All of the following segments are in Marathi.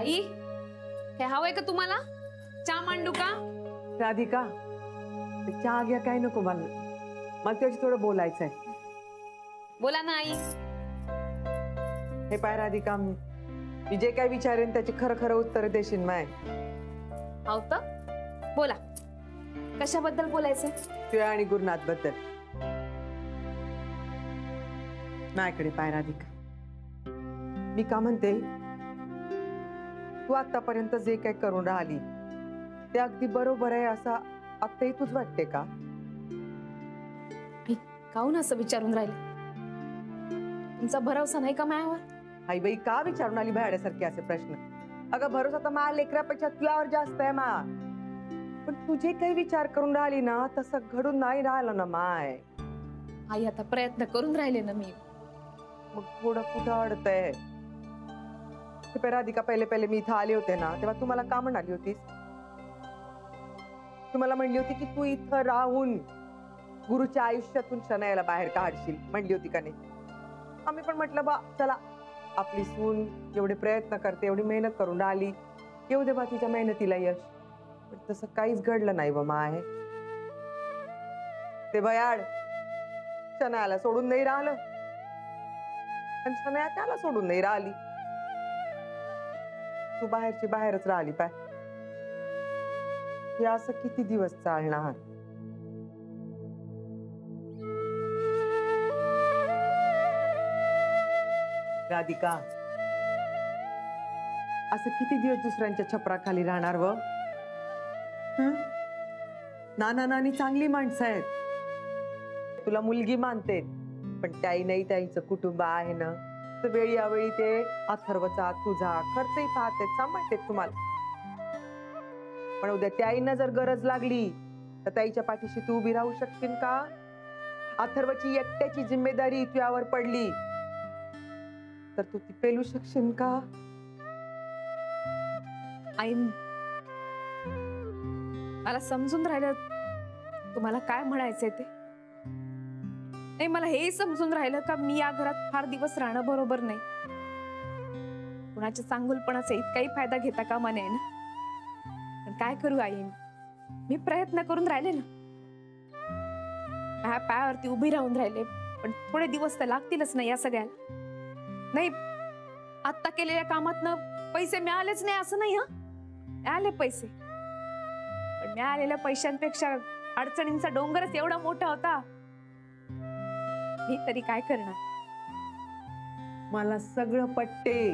आई, काय हवंय का तुम्हाला? चहा मांडू का? राधिका, चहा घ्या, काय नको मला त्याची थोडं बोलायचंय. बोला ना आई. हे पाय राधिका, मी जे काय विचारेन त्याची खरं खरं उत्तर देशील माय. हाव तर बोला, कशाबद्दल बोलायचंय? तुझ्या आणि गुरुनाथ बद्दल. माझ्याकडे पाय राधिका, मी का म्हणते, तू आतापर्यंत जे काय करून राहिली ते अगदी बरोबर आहे असं आत्ताही तूच वाटते का? काहून असं विचारून राहिले? तुमचा भरोसा नाही का मायावर? आई बाई, का विचारून आली भाड्यासारखे असे प्रश्न? अगं, भरोसा तर मा लेकरापेक्षा तुझ्यावर जास्त आहे मा. पण तुझे काही विचार करून राहिली ना तसं घडून नाही राहिलं ना माय. आई, आता प्रयत्न करून राहिले ना मी. मग थोडं कुठं अडतंय? राधिका, पहिले मी इथं आले होते ना तेव्हा तुम्हाला का म्हणाली होतीस? तुम्हाला म्हणली होती की तू इथं राहून गुरुच्या आयुष्यातून शनायाला बाहेर काढशील, म्हणली होती का नाही? आम्ही पण म्हटलं बा चला, आपली सून एवढे प्रयत्न करते, एवढी मेहनत करून राहिली, येऊ दे बा तिच्या मेहनतीला यश. पण तसं काहीच घडलं नाही बा माय. ते बयाड शनायाला सोडून नाही राहिलं आणि शनाया त्याला सोडून नाही राहिली. तू बाहेरची बाहेरच राहिली पाय. हे असं किती दिवस चालणार? राधिका, असं किती दिवस दुसऱ्यांच्या छपराखाली राहणार व? नाना नानी चांगली माणसं आहेत, तुला मुलगी मानते, पण त्याही नाही त्याचं कुटुंब आहे ना. तर वेळी यावेळी ते अथर्वचा तुझा खर्चही पाहते, सांभाळते तुम्हाला. पण उद्या त्याईनं जर गरज लागली तर त्याईच्या पाठीशी तू उभी राहू शकशील का? अथर्वची एकट्याची जिम्मेदारी तुझ्यावर पडली तर तू ती पेलू शकशील का? आई, मला समजून राहिलं तुम्हाला काय म्हणायचंय ते. नाही, मला हे समजून राहिलं का मी या घरात फार दिवस राहणं बरोबर नाही. कुणाच्या चांगुलपणाचा इतकाही फायदा घेता कामा नये ना. पण काय करू आई, मी प्रयत्न करून राहिले ना, पायावरती उभी राहून राहिले, पण थोडे दिवस तर लागतीलच ना या सगळ्याला. नाही, आता केलेल्या कामातनं पैसे मिळालेच नाही असं नाही. मिळाले पैसे, पण मिळालेल्या पैशांपेक्षा अडचणींचा डोंगरच एवढा मोठा होता. मी तरी काय करणार? मला सगळं पटते,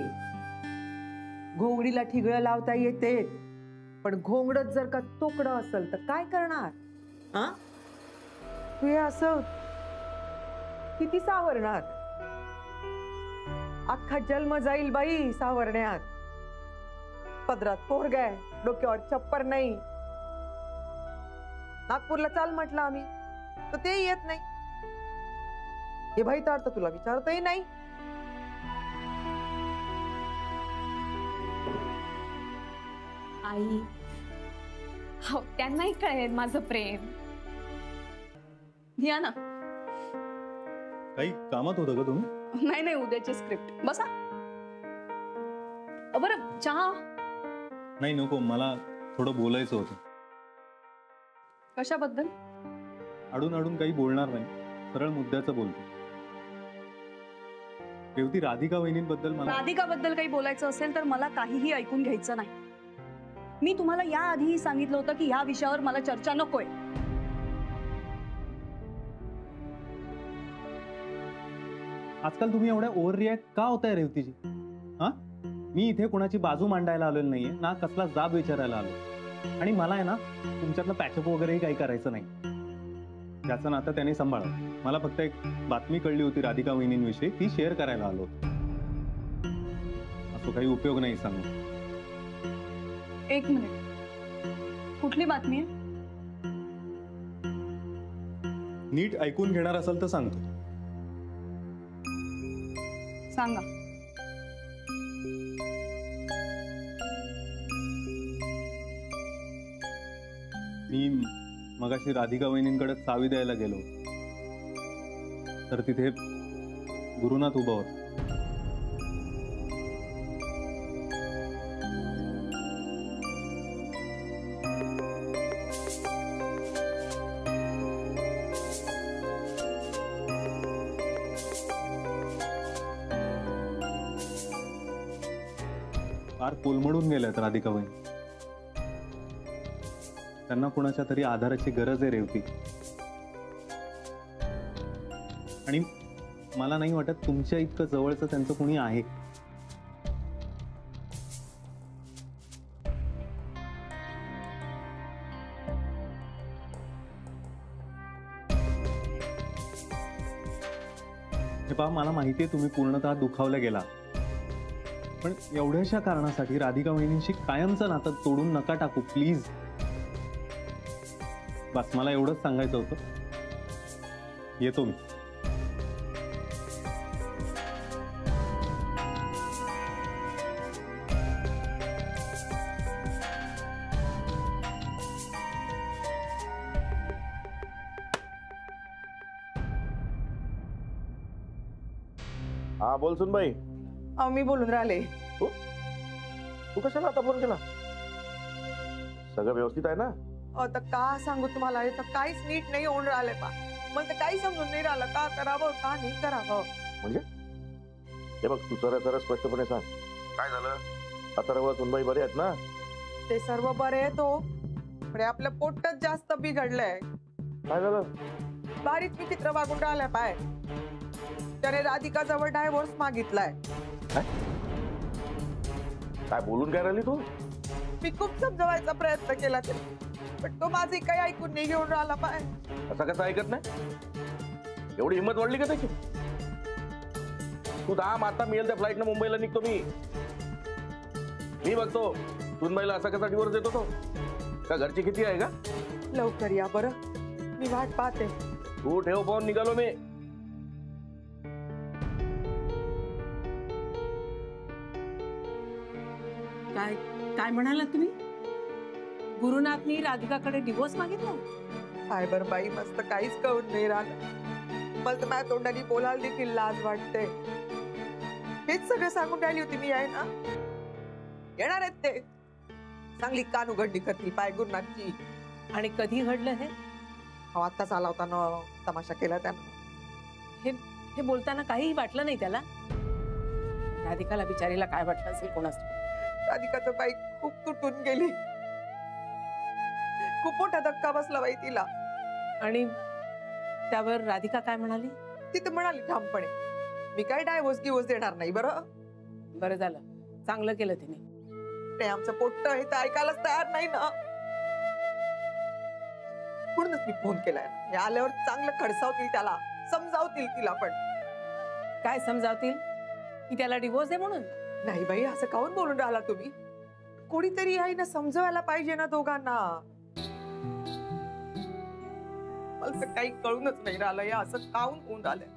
घोंगडीला ठिगळं लावता येते, पण घोंगडत जर का तोकडं असेल तर काय करणार? तू हे असं किती सावरणार? अख्खा जन्म जाईल बाई सावरण्यात. पदरात पोरगा आहे, डोक्यावर चप्पर नाही. नागपूरला चाल म्हटलं आम्ही तर ते येत नाही. हे भाई तर तुला विचारतही नाही. आई, हो, त्यांनाही कळेल माझं प्रेम. घ्या ना. काही कामात होतं का तुम्ही? नाही नाही, उद्याची स्क्रिप्ट. बसा. बरं, चहा? नाही नको, मला थोडं बोलायचं होतं. कशाबद्दल? अडून अडून काही बोलणार नाही, सरळ मुद्द्याचं बोलतो. रेवती, राधिका वहिनींबद्दल मला. राधिकाबद्दल काही बोलायचं असेल तर मला काहीही ऐकून घ्यायचं नाही. मी तुम्हाला या आधीही सांगितलं होतं की ह्या विषयावर मला चर्चा नकोय. आजकाल तुम्ही एवढ्या ओव्हर रिॲक्ट का होताय रेवतीजी? हा, मी इथे कोणाची बाजू मांडायला आलेलो नाहीये ना, कसला जाब विचारायला आलो. आणि मला आहे ना तुमच्यातलं पॅचअप वगैरेही काही करायचं नाही. त्याचं नातं त्याने सांभाळा. मला फक्त एक बातमी कळली होती राधिका वहिनींविषयी, ती शेअर करायला आलो. असं काही उपयोग नाही सांगू. एक मिनिट, कुठली बातमी आहे? नीट ऐकून घेणार असेल तर सांगतो. सांगा. मी मगाशी राधिका वहिनींकडे चावी द्यायला गेलो तर तिथे गुरुनाथ उभा होता. फार कोलमडून गेल्यात राधिका वहिनी. त्यांना कुणाच्या तरी आधाराची गरज आहे रेवती. आणि मला नाही वाटत तुमच्या इतकं जवळचं त्यांचं कुणी आहे. हे पहा, मला माहिती आहे तुम्ही पूर्णतः दुखावल्या गेला, पण एवढ्याशा कारणासाठी राधिका वहिनींशी कायमचं नातं तोडून नका टाकू प्लीज. बस मला एवढंच सांगायचं होतं. येतो मी. हा बोल सुन बाई. मी बोलून राहिले. तू कशाला आता फोन केला? सगळं व्यवस्थित आहे ना? आता का सांगू तुम्हाला, हे तर काहीच नीट नाही होऊन राहिले पा. मग तर काही समजून नाही राहिलं का करावं का नाही करावं. म्हणजे हे बघ, तू सरळ स्पष्टपणे सांग काय झालं. अथर्व सुनबाई बरे आहेत ना? ते सर्व बरे आहे तो, पण आपलं पोटच जास्त बिघडलंय. काय झालं? भारीच विचित्र वागून राहिलाय पाय. त्याने राधिका जवळ डायव्होर्स मागितलाय. काय बोलून काय राहिली तू? मी खूप समजवायचा प्रयत्न केला तरी, पण तो माझे काही ऐकून नाही घेऊन राहिला पाय. असं कसं ऐकत नाही? एवढी हिंमत वाढली का त्याची? तू 10 आता मिळेल त्या फ्लाईटनं मुंबईला निघतो मी बघतो सुनबाईला असा कसा डिवोर्स देतो तो. का घरची किती आहे का? लवकर या बरं, मी वाट पाहते. तू ठेव फोन, निघालो मी. काय काय म्हणाला तुम्ही? गुरुनाथनी राधिकाकडे डिवोर्स मागितला? काय बरं बाई, मस्त काहीच कळून नाही राहिलं. मला तर माझ्या तोंडाने बोलायला देखील लाज वाटते. हेच सगळं सांगून राहिली होती मी आहे ना. येणार आहेत ते, चांगली कान उघडणी करतील पाय गुरुनाथची. आणि कधी घडलं हे? आत्ताच आला होता ना, तमाशा केला त्यानं. हे बोलताना काहीही वाटलं नाही त्याला? राधिकाला बिचारीला काय वाटलं असेल कोणास? राधिकाचं बाई खूप तुटून गेली. खूप मोठा धक्का बसला बाई तिला. आणि त्यावर राधिका काय म्हणाली? ती तर म्हणाली ठामपणे, मी काय डायव्होर्स गिवोर्स देणार नाही. बरं झालं, चांगलं केलं तिने. ते आमचं पोट्ट हे तर ऐकायलाच तयार नाही ना. म्हणूनच मी फोन केलाय ना. हे आल्यावर चांगलं खडसावतील त्याला, समजावतील तिला. पण काय समजावतील? की त्याला डिवोर्स दे म्हणून? नाही बाई, असं काऊन बोलून राहिला तुम्ही? कोणीतरी आहे ना, समजवायला पाहिजे ना दोघांना. मला तर काही कळूनच नाही राहिलं हे असं काऊन होऊन राहिलंय.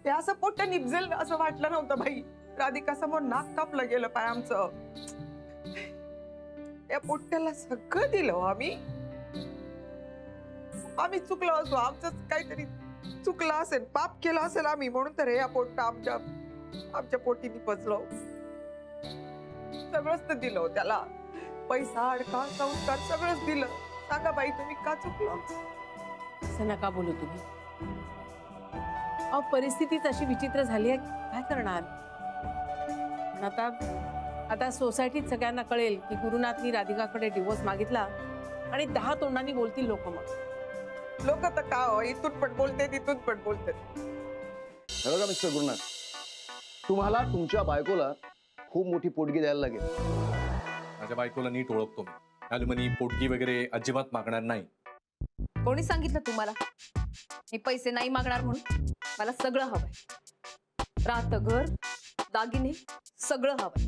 हे असं पोट्ट निपजेल असं वाटलं नव्हतं बाई. राधिका समोर नाक कापलं गेलं पाय आमचं. या पोट्ट्याला सगळं दिलं आम्ही. चुकलो असो, आमचं काहीतरी चुकलं असेल, पाप केलं असेल आम्ही, म्हणून तर या पोट्ट आमच्या पोटी निपजलो. सगळंच तर दिलं त्याला, पैसा अडका संस्कार सगळंच दिलं. सांगा बाई, तुम्ही का चुकलो? असं नका बोलू तुम्ही. अहो, परिस्थितीच अशी विचित्र झाली आहे, काय करणार? आता सोसायटीत सगळ्यांना कळेल की गुरुनाथनी राधिकाकडे डिवोर्स मागितला आणि 10 तोंडांनी बोलतील लोक. मग लोक तर का हो, इथून पण बोलते तिथून पण बोलते. बघा मिस्टर गुरुनाथ, तुम्हाला तुमच्या बायकोला खूप मोठी पोटगी द्यायला लागेल. माझ्या बायकोला नीट ओळखतो मी. अॅल्युमिनी पोटगी वगैरे अजिबात मागणार नाही. कोणी सांगितलं तुम्हाला मी पैसे नाही मागणार म्हणून? मला सगळं हवंय. राहतं घर, दागिने सगळं हवंय.